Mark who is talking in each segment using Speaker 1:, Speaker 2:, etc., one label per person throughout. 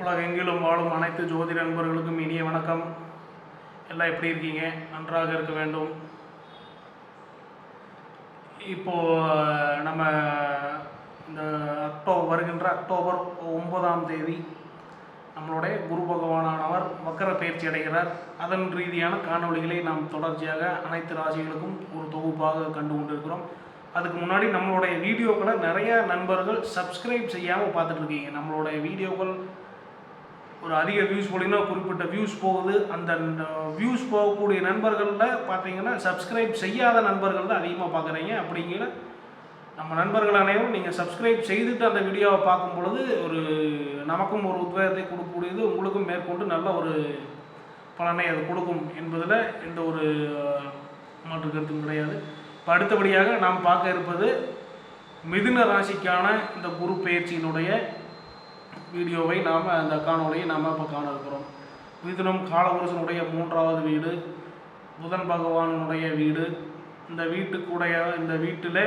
Speaker 1: உலகெங்கிலும் வாழும் அனைத்து ஜோதிட நண்பர்களுக்கும் இனிய வணக்கம். எல்லாம் எப்படி இருக்கீங்க? நன்றாக இருக்க வேண்டும். இப்போது நம்ம இந்த வருகின்ற அக்டோபர் 9ஆம் தேதி நம்மளுடைய குரு பகவானவர் வக்கர பயிற்சி அடைகிறார். அதன் ரீதியான காணொளிகளை நாம் தொடர்ச்சியாக அனைத்து ராசிகளுக்கும் ஒரு தொகுப்பாக கண்டு கொண்டிருக்கிறோம். அதுக்கு முன்னாடி நம்மளுடைய வீடியோக்களை நிறைய நண்பர்கள் சப்ஸ்கிரைப் செய்யாமல் பார்த்துட்ருக்கீங்க. நம்மளுடைய வீடியோக்கள் ஒரு அதிக வியூஸ் போலினா குறிப்பிட்ட வியூஸ் போகுது. அந்த வியூஸ் போகக்கூடிய நண்பர்களில் பார்த்தீங்கன்னா சப்ஸ்கிரைப் செய்யாத நண்பர்கள் தான் அதிகமாக பார்க்குறீங்க. அப்படிங்கிற நம்ம நண்பர்கள் அனைவரும் நீங்கள் சப்ஸ்கிரைப் செய்துட்டு அந்த வீடியோவை பார்க்கும் பொழுது ஒரு நமக்கும் ஒரு உத்வேகத்தை கொடுக்கக்கூடியது, உங்களுக்கும் மேற்கொண்டு நல்ல ஒரு பலனை அது கொடுக்கும் என்பதில் எந்த ஒரு மாற்று கருத்தும் கிடையாது. இப்போ அடுத்தபடியாக நாம் பார்க்க இருப்பது மிதுன ராசிக்கான இந்த குரு பயிற்சியினுடைய வீடியோவை நாம் அந்த காணொலியை நாம் இப்போ காண இருக்கிறோம். மிதுனம் காலபுருஷனுடைய 3வது வீடு, புதன் பகவானுடைய வீடு. இந்த வீட்டில்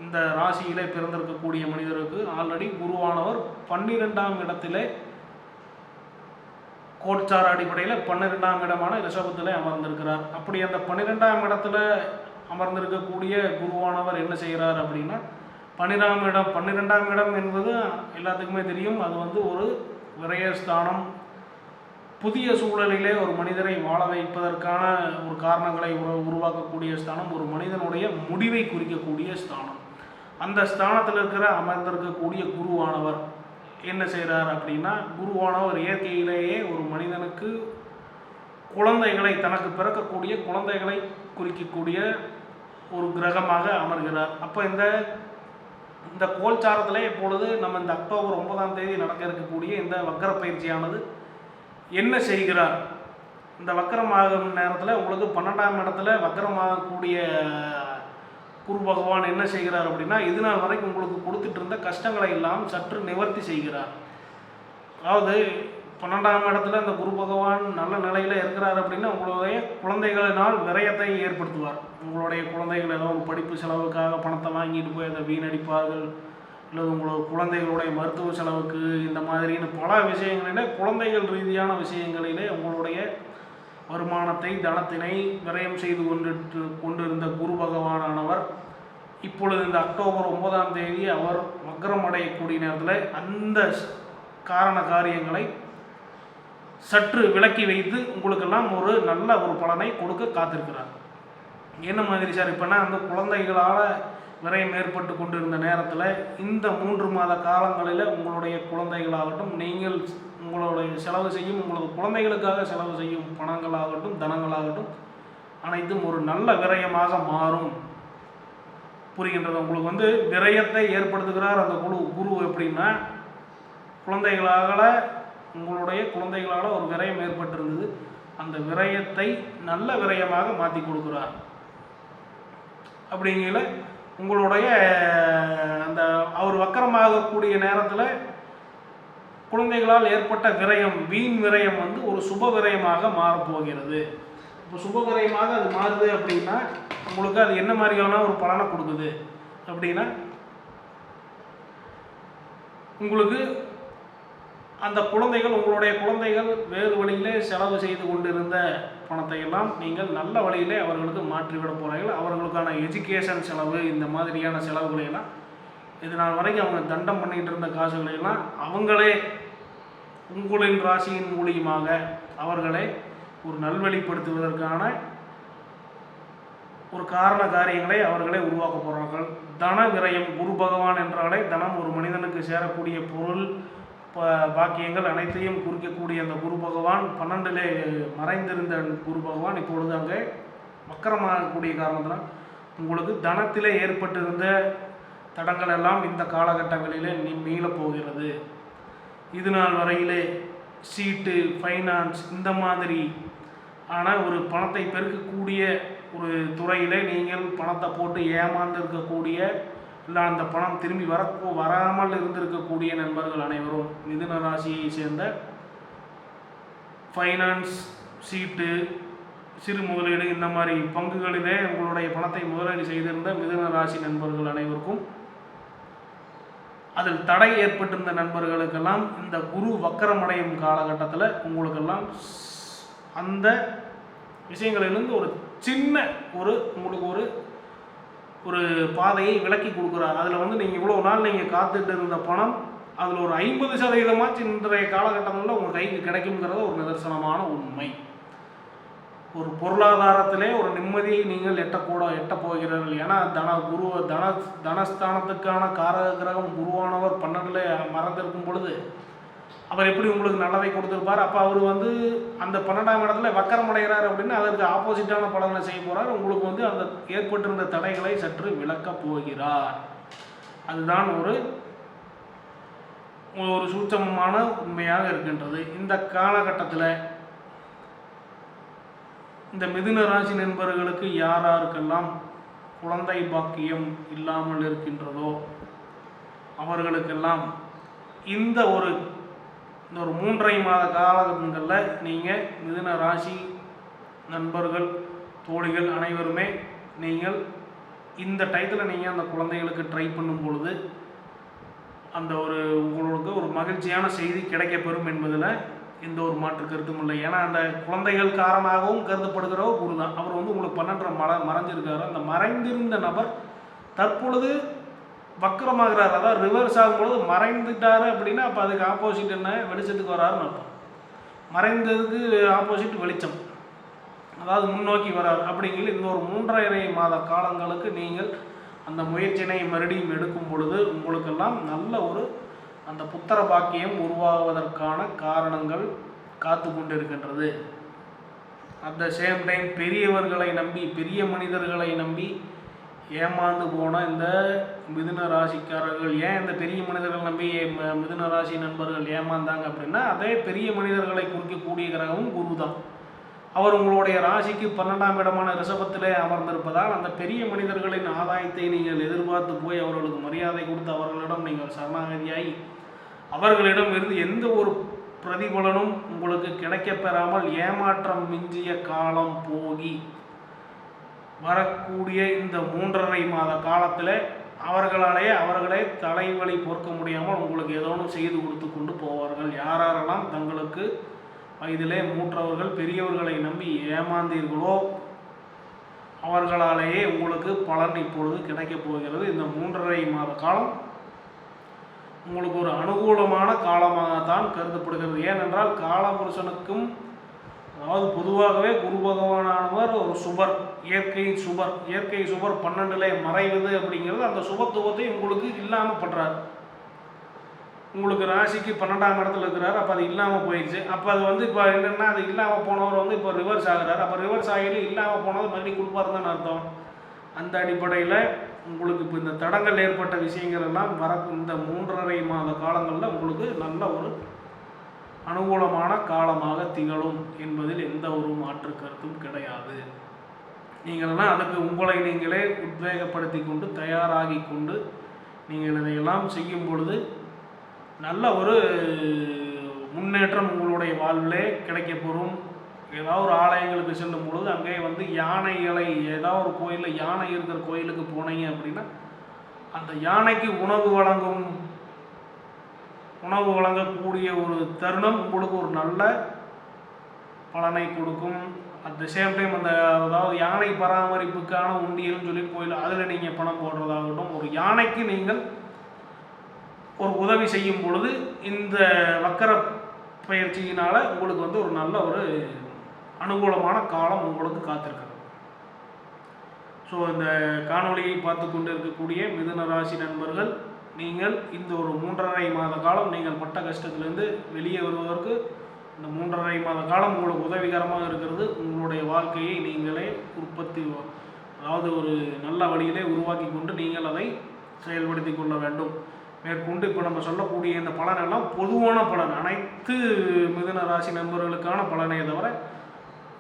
Speaker 1: இந்த ராசியிலே பிறந்திருக்கக்கூடிய மனிதருக்கு ஆல்ரெடி குருவானவர் 12ஆம் இடத்திலே கோட்சார அடிப்படையில் 12ஆம் இடமான ரிஷபத்தில் அமர்ந்திருக்கிறார். அப்படி அந்த 12ஆம் இடத்துல அமர்ந்திருக்கக்கூடிய குருவானவர் என்ன செய்கிறார் அப்படின்னா 12ஆம் இடம் என்பது எல்லாத்துக்குமே தெரியும். அது ஒரு விரயஸ்தானம். புதிய சூழலிலே ஒரு மனிதரை வாழ வைப்பதற்கான ஒரு காரணங்களை உருவாக்கக்கூடிய ஸ்தானம், ஒரு மனிதனுடைய முடிவை குறிக்கக்கூடிய ஸ்தானம். அந்த ஸ்தானத்தில் அமர்ந்திருக்கக்கூடிய குருவானவர் என்ன செய்கிறார் அப்படின்னா, குருவானவர் இயற்கையிலேயே ஒரு மனிதனுக்கு குழந்தைகளை, தனக்கு பிறக்கக்கூடிய குழந்தைகளை குறிக்கக்கூடிய ஒரு கிரகமாக அமர்கிறார். அப்போ இந்த கோல்சாரத்தில் இப்பொழுது நம்ம இந்த அக்டோபர் 9ஆம் தேதி நடக்க இருக்கக்கூடிய இந்த வக்கர பயிற்சியானது என்ன செய்கிறார்? இந்த வக்கரமாகும் நேரத்தில் உங்களுக்கு 12ஆம் இடத்துல வக்கரமாகக்கூடிய குரு பகவான் என்ன செய்கிறார் அப்படின்னா, இது நாள் வரைக்கும் உங்களுக்கு கொடுத்துட்டு இருந்த கஷ்டங்களை எல்லாம் சற்று நிவர்த்தி செய்கிறார். அதாவது 12ஆம் இடத்துல இந்த குரு பகவான் நல்ல நிலையில் இருக்கிறார் அப்படின்னா உங்களுடைய குழந்தைகளினால் விரயத்தை ஏற்படுத்துவார். உங்களுடைய குழந்தைகள் ஏதோ ஒரு படிப்பு செலவுக்காக பணத்தை வாங்கிட்டு போய் அதை வீணடிப்பார்கள், அல்லது உங்களோட குழந்தைகளுடைய மருத்துவ செலவுக்கு இந்த மாதிரின்னு பல விஷயங்களிலே, குழந்தைகள் ரீதியான விஷயங்களிலே உங்களுடைய வருமானத்தை, தனத்தினை விரயம் செய்து கொண்டிருந்த குரு பகவானவர் இப்பொழுது இந்த அக்டோபர் 9ஆம் தேதி அவர் வக்ரம் அடையக்கூடிய நேரத்தில் அந்த காரண காரியங்களை சற்று விலக்கி வைத்து உங்களுக்கெல்லாம் ஒரு நல்ல ஒரு பலனை கொடுக்க காத்திருக்கிறார். என்ன மாதிரி சார்? இப்போனா அந்த குழந்தைகளால் விரயம் ஏற்பட்டு கொண்டிருந்த நேரத்தில் இந்த 3 மாத காலங்களில் உங்களுடைய குழந்தைகளாகட்டும், நீங்கள் உங்களுடைய செலவு செய்யும், உங்களது குழந்தைகளுக்காக செலவு செய்யும் பணங்களாகட்டும், தனங்களாகட்டும், அனைத்தும் ஒரு நல்ல விரயமாக மாறும். புரிகின்றது உங்களுக்கு? விரயத்தை ஏற்படுத்துகிறார் அந்த குரு. எப்படின்னா, உங்களுடைய குழந்தைகளால் ஒரு விரயம் ஏற்பட்டிருந்தது, அந்த விரயத்தை நல்ல விரயமாக மாற்றி கொடுக்குறார். அப்படிங்கிற உங்களுடைய அந்த அவர் வக்கரமாகக்கூடிய நேரத்தில் குழந்தைகளால் ஏற்பட்ட விரயம், வீண் விரயம் ஒரு சுப விரயமாக மாறப்போகிறது. இப்போ சுப விரயமாக அது மாறுது அப்படின்னா உங்களுக்கு அது என்ன மாதிரியான ஒரு பலனை கொடுக்குது அப்படின்னா, உங்களுக்கு அந்த குழந்தைகள், உங்களுடைய குழந்தைகள் வேறு வழியிலே செலவு செய்து கொண்டிருந்த பணத்தை எல்லாம் நீங்கள் நல்ல வழியிலே அவர்களுக்கு மாற்றிவிட போகிறீர்கள். அவர்களுக்கான எஜுகேஷன் செலவு, இந்த மாதிரியான செலவுகளையெல்லாம் இது நாள் வரைக்கும் அவங்க தண்டம் பண்ணிகிட்டு இருந்த காசுகளையெல்லாம் அவங்களே உங்களின் ராசியின் மூலியமாக அவர்களை ஒரு நல்வழிப்படுத்துவதற்கான ஒரு காரண காரியங்களை அவர்களே உருவாக்க போகிறார்கள். தன விரயம், குரு பகவான் என்றாலே தனம், ஒரு மனிதனுக்கு சேரக்கூடிய பொருள், பாக்கியங்கள் அனைத்தையும் குறிக்கக்கூடிய அந்த குரு பகவான் 12லே மறைந்திருந்த குரு பகவான் இப்பொழுது அங்கே வக்கரமாகக்கூடிய காரணத்தினால் உங்களுக்கு தனத்திலே ஏற்பட்டிருந்த தடங்கள் எல்லாம் இந்த காலகட்டங்களிலே மீளப் போகிறது. இது நாள் வரையிலே சீட்டு, ஃபைனான்ஸ் இந்த மாதிரி ஆனால் ஒரு பணத்தை பெருக்கக்கூடிய ஒரு துறையிலே நீங்கள் பணத்தை போட்டு ஏமாந்திருக்கக்கூடிய, இல்லை அந்த பணம் திரும்பி வராமல் இருந்திருக்கக்கூடிய நண்பர்கள் அனைவரும் மிதுன ராசியை சேர்ந்த ஃபைனான்ஸ், சீட்டு, சிறு முதலீடு இந்த மாதிரி பங்குகளிலே உங்களுடைய பணத்தை முதலீடு செய்திருந்த மிதுன ராசி நண்பர்கள் அனைவருக்கும் அதில் தடை ஏற்பட்டிருந்த நண்பர்களுக்கெல்லாம் இந்த குரு வக்கரமடையும் காலகட்டத்தில் உங்களுக்கெல்லாம் அந்த விஷயங்களிலிருந்து ஒரு சின்ன உங்களுக்கு ஒரு பாதையை விளக்கி கொடுக்குறார். அதில் வந்து நீங்கள் இவ்வளோ நாள் நீங்கள் காத்துட்டு இருந்த பணம் அதில் ஒரு 50% இன்றைய காலகட்டங்களில் உங்கள் கைக்கு கிடைக்குங்கிறது ஒரு நிதர்சனமான உண்மை. ஒரு பொருளாதாரத்திலே ஒரு நிம்மதியை நீங்கள் எட்ட போகிறீர்கள். ஏன்னா தனஸ்தானத்துக்கான காரக கிரகம் குருவானவர் 12ல் மறந்திருக்கும் பொழுது அவர் எப்படி உங்களுக்கு நல்லதை கொடுத்துருப்பார். அப்போ அவர் வந்து அந்த 12ஆம் இடத்துல வக்கரம் அடைகிறார் அப்படின்னா அதற்கு ஆப்போசிட்டான பலனை செய்ய போகிறார். உங்களுக்கு வந்து அந்த ஏற்பட்டிருந்த தடைகளை சற்று விளக்கப் போகிறார். அதுதான் ஒரு சூட்சமமான உண்மையாக இருக்கின்றது. இந்த காலகட்டத்தில் இந்த மிதுன ராசி நண்பர்களுக்கு யாருக்கெல்லாம் குழந்தை பாக்கியம் இல்லாமல் இருக்கின்றதோ அவர்களுக்கெல்லாம் இந்த ஒரு 3.5 மாத காலங்களில் நீங்கள் மிதுன ராசி நண்பர்கள் தோழிகள் அனைவருமே நீங்கள் இந்த டயத்தில் நீங்கள் அந்த குழந்தைகளுக்கு ட்ரை பண்ணும் பொழுது அந்த உங்களுக்கு ஒரு மகிழ்ச்சியான செய்தி கிடைக்கப்பெறும் என்பதில் எந்த ஒரு மாற்று கருத்தும் இல்லை. ஏன்னா அந்த குழந்தைகள் காரணமாகவும் கருதப்படுகிற குரு தான். அவர் வந்து உங்களுக்கு 12 மறைஞ்சிருக்காரு. அந்த மறைந்திருந்த நபர் தற்பொழுது வக்கரமாகிறார். அதாவது ரிவர்ஸ் ஆகும்பொழுது மறைந்துட்டாரு அப்படின்னா அப்போ அதுக்கு ஆப்போசிட் என்ன, வெளிச்சத்துக்கு வராருன்னு அர்த்தம். மறைந்ததுக்கு ஆப்போசிட் வெளிச்சம், அதாவது முன்னோக்கி வரார். அப்படிங்கிற இந்த ஒரு 3.5 மாத காலங்களுக்கு நீங்கள் அந்த முயற்சியினை மறுபடியும் எடுக்கும் பொழுது உங்களுக்கெல்லாம் நல்ல அந்த புத்திர பாக்கியம் உருவாவதற்கான காரணங்கள் காத்து கொண்டிருக்கின்றது. அட் த சேம் டைம் பெரியவர்களை நம்பி பெரிய மனிதர்களை நம்பி ஏமாந்து போன இந்த மிதுன ராசிக்காரர்கள், ஏன் இந்த பெரிய மனிதர்கள் நம்பி மிதுன ராசி நண்பர்கள் ஏமாந்தாங்க அப்படின்னா அதே பெரிய மனிதர்களை குறிக்கக்கூடிய கிரகமும் குரு தான். அவர் உங்களுடைய ராசிக்கு 12ஆம் இடமான ரிஷபத்திலே அமர்ந்திருப்பதால் அந்த பெரிய மனிதர்களின் ஆதாயத்தை நீங்கள் எதிர்பார்த்து போய் அவர்களுக்கு மரியாதை கொடுத்து அவர்களிடம் நீங்கள் சரணாகதியாகி அவர்களிடம் இருந்து எந்த ஒரு பிரதிபலனும் உங்களுக்கு கிடைக்கப்பெறாமல் ஏமாற்றம் மிஞ்சிய காலம் போகி வரக்கூடிய இந்த 3.5 மாத காலத்தில் அவர்களே தலைவலி பொறுக்க முடியாமல் உங்களுக்கு ஏதோ ஒன்று செய்து கொடுத்து கொண்டு போவார்கள். யாரெல்லாம் தங்களுக்கு வயதிலே மூற்றவர்கள் பெரியவர்களை நம்பி ஏமாந்தீர்களோ அவர்களாலேயே உங்களுக்கு பலன் இப்பொழுது கிடைக்கப் போகிறது. இந்த 3.5 மாத காலம் உங்களுக்கு ஒரு அனுகூலமான காலமாகத்தான் கருதப்படுகிறது. ஏனென்றால் காலபுருஷனுக்கும் அதாவது பொதுவாகவே குரு பகவானவர் ஒரு சுபர், இயற்கை சுபர் 12லே மறைவது அப்படிங்கிறது அந்த சுபத்துவத்தை உங்களுக்கு இல்லாமல் பண்ணுறார். உங்களுக்கு ராசிக்கு 12ஆம் இடத்துல இருக்கிறார். அப்போ அது இல்லாமல் போயிடுச்சு. அப்போ அது வந்து இப்போ என்னென்னா அது இல்லாமல் போனவர் வந்து இப்போ ரிவர்ஸ் ஆகிறார். அப்போ ரிவர்ஸ் ஆகி இல்லாமல் போனது மறுபடியும் கொடுப்பாருன்னு அர்த்தம். அந்த அடிப்படையில் உங்களுக்கு இப்போ இந்த தடங்கள் ஏற்பட்ட விஷயங்கள் எல்லாம் இந்த 3.5 மாத காலங்களில் உங்களுக்கு நல்ல ஒரு அனுகூலமான காலமாக திகழும் என்பதில் எந்த ஒரு மாற்று கருத்தும் கிடையாது. நீங்கள்லாம் அதுக்கு உங்களை நீங்களே உத்வேகப்படுத்தி கொண்டு தயாராகி கொண்டு நீங்கள் இதையெல்லாம் செய்யும் பொழுது நல்ல ஒரு முன்னேற்றம் உங்களுடைய வாழ்விலே கிடைக்கப்பெறும். ஏதாவது ஒரு ஆலயங்களுக்கு செல்லும் பொழுது அங்கே வந்து யானைகளை ஏதாவது ஒரு கோயிலில் யானை இருக்கிற கோயிலுக்கு போனீங்க அப்படின்னா அந்த யானைக்கு உணவு வழங்கக்கூடிய ஒரு தருணம் உங்களுக்கு ஒரு நல்ல பலனை கொடுக்கும். அட் த சேம் டைம் அதாவது யானை பராமரிப்புக்கான உண்டியல்னு சொல்லி கோயில் அதில் நீங்கள் பணம் போடுறதாகட்டும், ஒரு யானைக்கு நீங்கள் ஒரு உதவி செய்யும் பொழுது இந்த வக்கர பயிற்சியினால் உங்களுக்கு வந்து ஒரு நல்ல ஒரு அனுகூலமான காலம் உங்களுக்கு காத்திருக்கிறது. ஸோ இந்த காணொலியை பார்த்து கொண்டு இருக்கக்கூடிய மிதுன ராசி நண்பர்கள், நீங்கள் இந்த ஒரு 3.5 மாத காலம் நீங்கள் பட்ட கஷ்டத்திலிருந்து வெளியே வருவதற்கு இந்த 3.5 மாத காலம் உங்களுக்கு உதவிகரமாக இருக்கிறது. உங்களுடைய வாழ்க்கையை நீங்களே அதாவது ஒரு நல்ல வழியிலே உருவாக்கி கொண்டு நீங்கள் அதை செயல்படுத்தி கொள்ள வேண்டும். மேற்கொண்டு இப்போ நம்ம சொல்லக்கூடிய இந்த பலனெல்லாம் பொதுவான பலன், அனைத்து மிதுன ராசி நண்பர்களுக்கான பலனே தவிர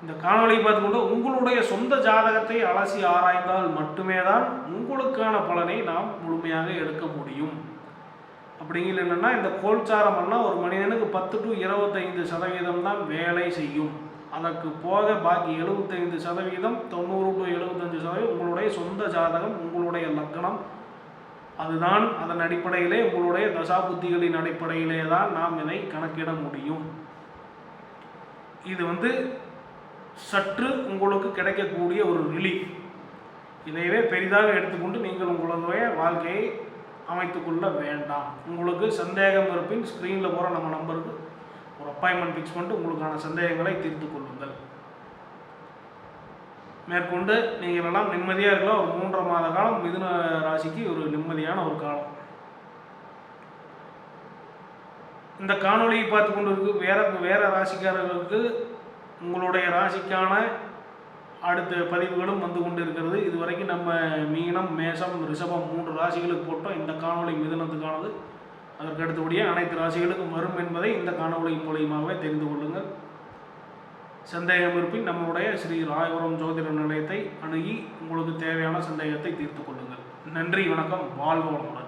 Speaker 1: இந்த காணொலியை பார்த்துக்கொண்டு உங்களுடைய சொந்த ஜாதகத்தை அலசி ஆராய்ந்தால் மட்டுமே தான் உங்களுக்கான பலனை நாம் முழுமையாக எடுக்க முடியும். அப்படிங்கிற என்னென்னா இந்த கோல்சாரமெல்லாம் ஒரு மனிதனுக்கு 10 to 25% தான் வேலை செய்யும். அதற்கு போக பாக்கி 75%, 90 to 75% உங்களுடைய சொந்த ஜாதகம், உங்களுடைய லக்னம், அதுதான் அதன் அடிப்படையிலே உங்களுடைய தசாபுத்திகளின் அடிப்படையிலே தான் நாம் இதை கணக்கிட முடியும். இது சற்று உங்களுக்கு கிடைக்கக்கூடிய ஒரு ரிலீஃப். இதையவே பெரிதாக எடுத்துக்கொண்டு நீங்கள் உங்களுடைய வாழ்க்கையை அமைத்துக்கொள்ள வேண்டாம். உங்களுக்கு சந்தேகம் இருப்பின் ஸ்க்ரீனில் போகிற நம்ம நம்பருக்கு ஒரு அப்பாயின்மெண்ட் ஃபிக்ஸ் பண்ணிட்டு உங்களுக்கான சந்தேகங்களை தீர்த்து கொள்ளுங்கள். மேற்கொண்டு நீங்கள் எல்லாம் நிம்மதியாக இருக்கலாம். ஒரு 3.5 மாத காலம் மிதுன ராசிக்கு ஒரு நிம்மதியான ஒரு காலம். இந்த காணொலியை பார்த்து கொண்டு இருக்கு வேற ராசிக்காரர்களுக்கு உங்களுடைய ராசிக்கான அடுத்த பதிவுகளும் வந்து கொண்டு இருக்கிறது. இதுவரைக்கும் நம்ம மீனம், மேசம், ரிஷபம் 3 ராசிகளுக்கு போட்டோம். இந்த காணொலி மிதுனத்துக்கானது. அதற்கு அடுத்தபடியே அனைத்து ராசிகளுக்கும் வரும் என்பதை இந்த காணொலி மூலியமாகவே தெரிந்து கொள்ளுங்கள். சந்தேகம் இருப்பின் நம்மளுடைய ஸ்ரீ ராயபுரம் ஜோதிட நிலையத்தை அணுகி உங்களுக்கு தேவையான சந்தேகத்தை தீர்த்து கொள்ளுங்கள். நன்றி, வணக்கம், வாழ்க வளமுடன்.